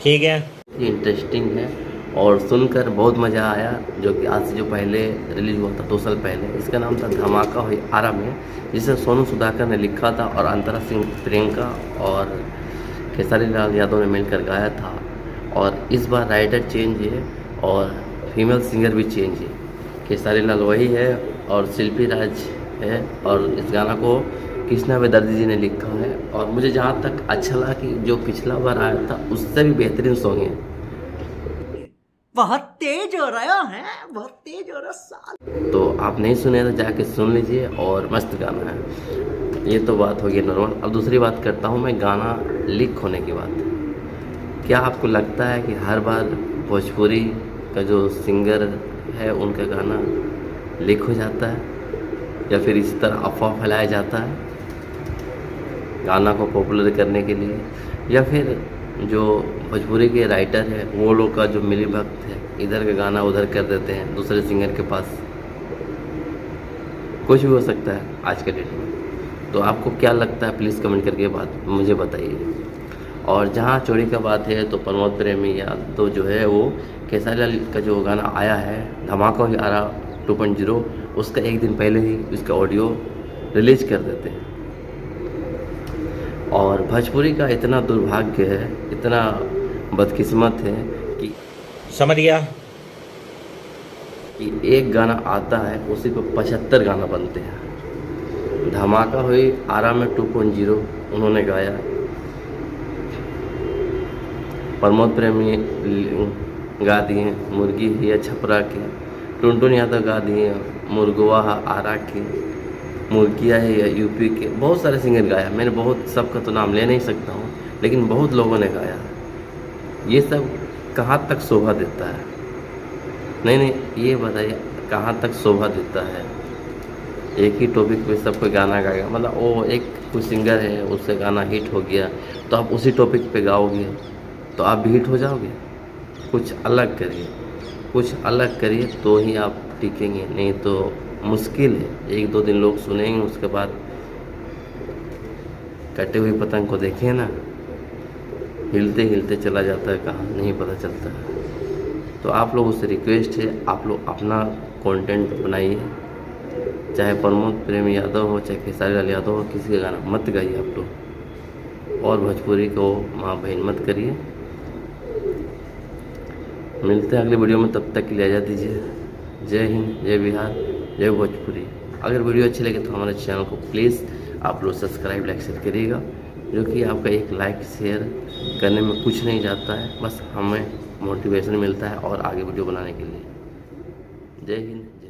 ठीक है। इंटरेस्टिंग है और सुनकर बहुत मज़ा आया। जो कि आज से जो पहले रिलीज हुआ था 2 साल पहले, इसका नाम था धमाका हुई आरा में, जिसे सोनू सुधाकर ने लिखा था और अंतरा सिंह प्रियंका और खेसारी लाल यादव ने मिलकर गाया था। और इस बार राइटर चेंज है और फीमेल सिंगर भी चेंज है। खेसारी लाल वही है और शिल्पी राज है, और इस गाना को कृष्णा वेदर्जी जी ने लिखा है। और मुझे जहाँ तक अच्छा लगा कि जो पिछला बार आया था उससे भी बेहतरीन सॉन्ग है। बहुत तेज हो रहा है, बहुत तेज हो रहा साल। तो आप नहीं सुने तो जाके सुन लीजिए, और मस्त गाना है। ये तो बात होगी नॉर्मल। अब दूसरी बात करता हूँ मैं गाना लीक होने की बात। क्या आपको लगता है कि हर बार भोजपुरी का जो सिंगर है उनका गाना लीक हो जाता है, या फिर इसी तरह अफवाह फैलाया जाता है गाना को पॉपुलर करने के लिए, या फिर जो भोजपुरी के राइटर है वो लोग का जो मिली भक्त है इधर का गाना उधर कर देते हैं दूसरे सिंगर के पास? कुछ भी हो सकता है आज के डेट में। तो आपको क्या लगता है, प्लीज़ कमेंट करके बात मुझे बताइए। और जहाँ चोरी का बात है तो प्रमोद प्रेमी यादव तो जो है वो खेसारी लाल का जो गाना आया है धमाका हुई आरा 2.0, उसका एक दिन पहले ही उसका ऑडियो रिलीज कर देते हैं। और भोजपुरी का इतना दुर्भाग्य है, इतना बदकिस्मत है कि समझ गया। एक गाना आता है उसी पर 75 गाना बनते हैं। धमाका हुई आरा में 2.0 उन्होंने गाया, प्रमोद प्रेमी गा दिए मुर्गी है छपरा के, टुनटुन यादव गा दिए मुर्गवा आरा के, मुर्गिया है यूपी के। बहुत सारे सिंगर गाया, मैंने बहुत सबका तो नाम ले नहीं सकता हूँ, लेकिन बहुत लोगों ने गाया। ये सब कहाँ तक शोभा देता है? नहीं, ये बताइए कहाँ तक शोभा देता है? एक ही टॉपिक पे सब कोई गाना गाएगा, मतलब वो एक कोई सिंगर है उससे गाना हिट हो गया तो आप उसी टॉपिक पे गाओगे तो आप भी हिट हो जाओगे? कुछ अलग करिए, कुछ अलग करिए तो ही आप टिकेंगे, नहीं तो मुश्किल है। 1-2 दिन लोग सुनेंगे, उसके बाद कटे हुए पतंग को देखें ना, हिलते हिलते चला जाता है, कहाँ नहीं पता चलता है। तो आप लोगों से रिक्वेस्ट है, आप लोग अपना कंटेंट बनाइए, चाहे प्रमोद प्रेमी यादव हो चाहे खेसारी लाल यादव हो, किसी का गाना मत गाइए आप लोग, और भोजपुरी को माँ बहन मत करिए। मिलते हैं अगले वीडियो में, तब तक के लिए आज़ाद दीजिए। जय हिंद, जय बिहार, जय भोजपुरी। अगर वीडियो अच्छी लगे तो हमारे चैनल को प्लीज़ आप लोग सब्सक्राइब लाइक शेयर करिएगा, जो कि आपका एक लाइक शेयर करने में कुछ नहीं जाता है, बस हमें मोटिवेशन मिलता है और आगे वीडियो बनाने के लिए। जय हिंद।